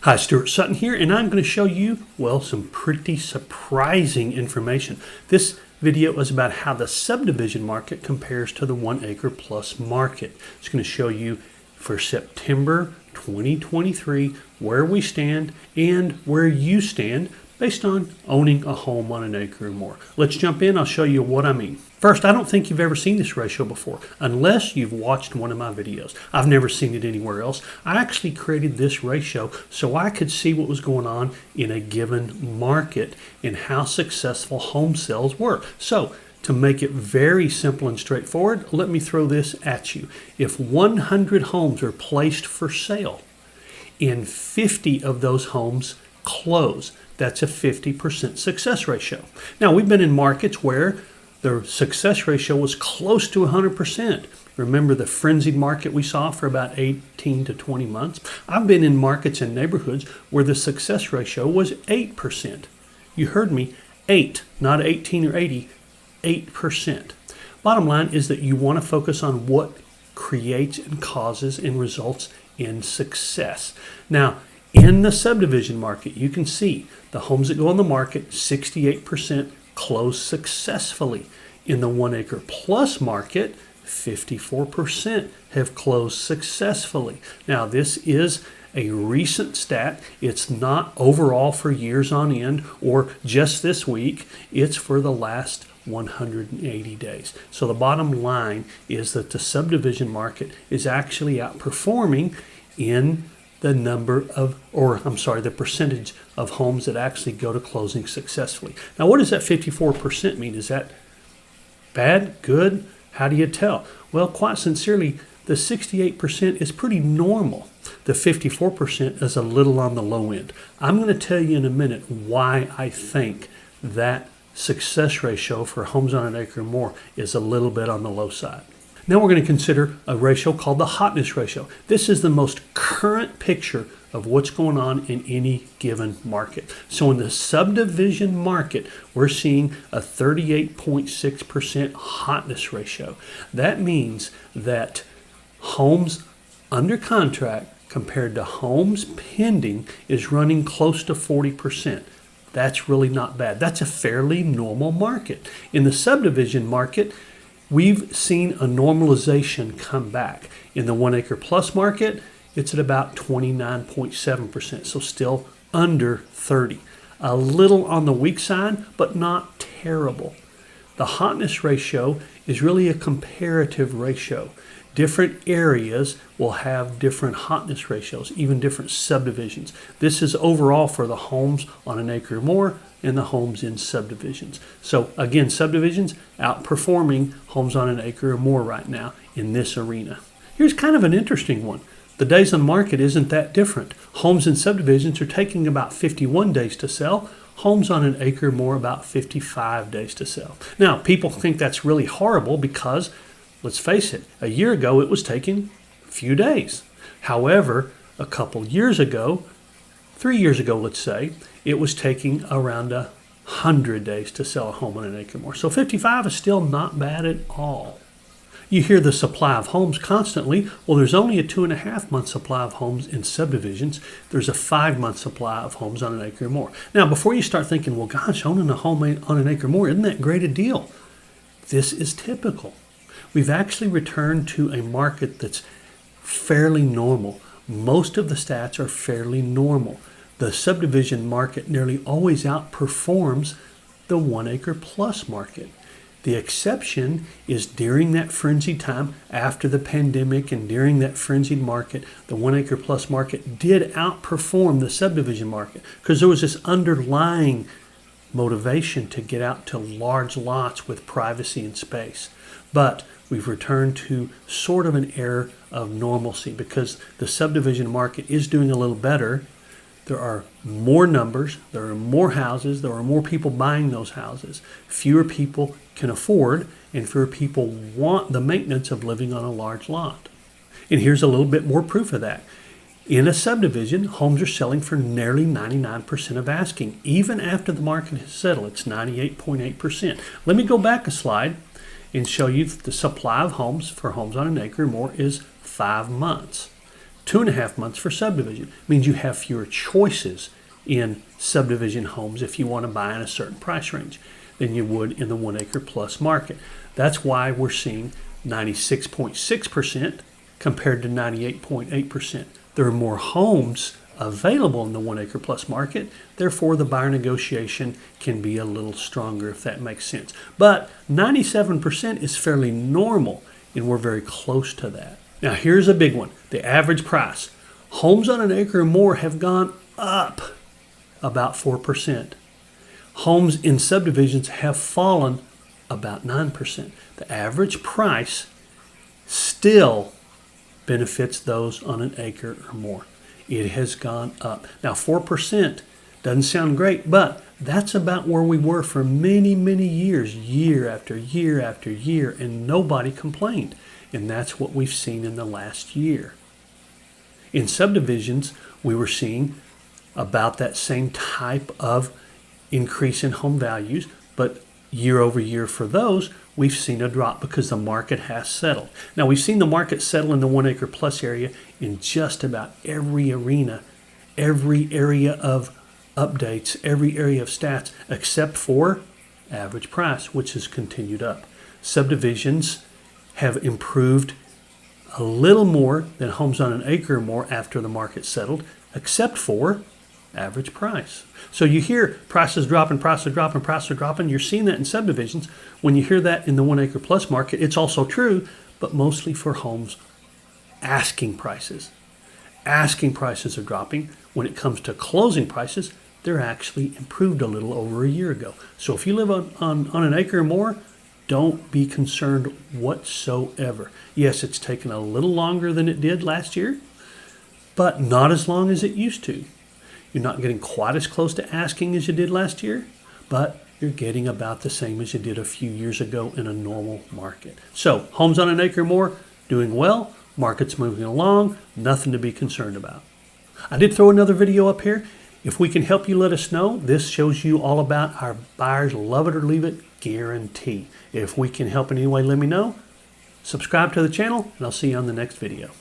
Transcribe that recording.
Hi, Stuart Sutton here, and I'm going to show you, well, some pretty surprising information. This video is about how the subdivision market compares to the 1 acre plus market. It's going to show you for September 2023 where we stand and where you stand based on owning a home on an acre or more. Let's jump in. I'll show you what I mean. First, I don't think you've ever seen this ratio before, unless you've watched one of my videos. I've never seen it anywhere else. I actually created this ratio so I could see what was going on in a given market and how successful home sales were. So, to make it very simple and straightforward, let me throw this at you. If 100 homes are placed for sale and 50 of those homes close, that's a 50% success ratio. Now, we've been in markets where the success ratio was close to 100%. Remember the frenzied market we saw for about 18 to 20 months? I've been in markets and neighborhoods where the success ratio was 8%. You heard me, 8, not 18 or 80, 8%. Bottom line is that you want to focus on what creates and causes and results in success. Now, in the subdivision market, you can see the homes that go on the market, 68% close successfully. In the 1 acre plus market, 54% have closed successfully. Now, this is a recent stat. It's not overall for years on end or just this week. It's for the last 180 days. So the bottom line is that the subdivision market is actually outperforming in the the percentage of homes that actually go to closing successfully. Now, what does that 54% mean? Is that bad, good? How do you tell? Well, quite sincerely, the 68% is pretty normal. The 54% is a little on the low end. I'm going to tell you in a minute why I think that success ratio for homes on an acre or more is a little bit on the low side. Now we're going to consider a ratio called the hotness ratio. This is the most current picture of what's going on in any given market. So in the subdivision market, we're seeing a 38.6% hotness ratio. That means that homes under contract compared to homes pending is running close to 40%. That's really not bad. That's a fairly normal market. In the subdivision market, we've seen a normalization come back. In the 1 acre plus market, it's at about 29.7%, so still under 30. A little on the weak side, but not terrible. The hotness ratio is really a comparative ratio. Different areas will have different hotness ratios, even different subdivisions. This is overall for the homes on an acre or more and the homes in subdivisions. So again, subdivisions outperforming homes on an acre or more right now in this arena. Here's kind of an interesting one. The days on market isn't that different. Homes in subdivisions are taking about 51 days to sell. Homes on an acre or more about 55 days to sell. Now, people think that's really horrible because, let's face it, a year ago it was taking a few days. However, a couple years ago, 3 years ago, let's say, it was taking around 100 days to sell a home on an acre or more. So 55 is still not bad at all. You hear the supply of homes constantly. Well, there's only a 2.5 month supply of homes in subdivisions. There's a 5-month supply of homes on an acre or more. Now, before you start thinking, well, gosh, owning a home on an acre or more, isn't that great a deal? This is typical. We've actually returned to a market that's fairly normal. Most of the stats are fairly normal. The subdivision market nearly always outperforms the 1 acre plus market. The exception is during that frenzied time after the pandemic and during that frenzied market, the 1 acre plus market did outperform the subdivision market because there was this underlying motivation to get out to large lots with privacy and space. But we've returned to sort of an era of normalcy because the subdivision market is doing a little better. There are more numbers, there are more houses, there are more people buying those houses. Fewer people can afford and fewer people want the maintenance of living on a large lot. And here's a little bit more proof of that. In a subdivision, homes are selling for nearly 99% of asking, even after the market has settled. It's 98.8%. Let me go back a slide and show you the supply of homes for homes on an acre or more is 5 months. 2.5 months for subdivision. It means you have fewer choices in subdivision homes if you want to buy in a certain price range than you would in the 1 acre plus market. That's why we're seeing 96.6% compared to 98.8%. There are more homes available in the 1 acre plus market, therefore the buyer negotiation can be a little stronger, if that makes sense. But 97% is fairly normal, and we're very close to that. Now here's a big one, the average price. Homes on an acre or more have gone up about 4%. Homes in subdivisions have fallen about 9%. The average price still benefits those on an acre or more. It has gone up. Now 4% doesn't sound great, but that's about where we were for many, many years, year after year after year, and nobody complained. And that's what we've seen in the last year. In subdivisions, we were seeing about that same type of increase in home values, but year over year for those, we've seen a drop because the market has settled. Now, we've seen the market settle in the 1 acre plus area in just about every arena, every area of updates, every area of stats, except for average price, which has continued up. Subdivisions have improved a little more than homes on an acre or more after the market settled, except for average price. So you hear prices dropping, prices dropping, prices dropping. You're seeing that in subdivisions. When you hear that in the 1 acre plus market, it's also true, but mostly for homes asking prices. Asking prices are dropping. When it comes to closing prices, they're actually improved a little over a year ago. So if you live on an acre or more, don't be concerned whatsoever. Yes, it's taken a little longer than it did last year, but not as long as it used to. You're not getting quite as close to asking as you did last year, but you're getting about the same as you did a few years ago in a normal market. So homes on an acre or more, doing well, market's moving along, nothing to be concerned about. I did throw another video up here. If we can help you, let us know. This shows you all about our buyers love it or leave it guarantee. If we can help in any way, let me know. Subscribe to the channel, and I'll see you on the next video.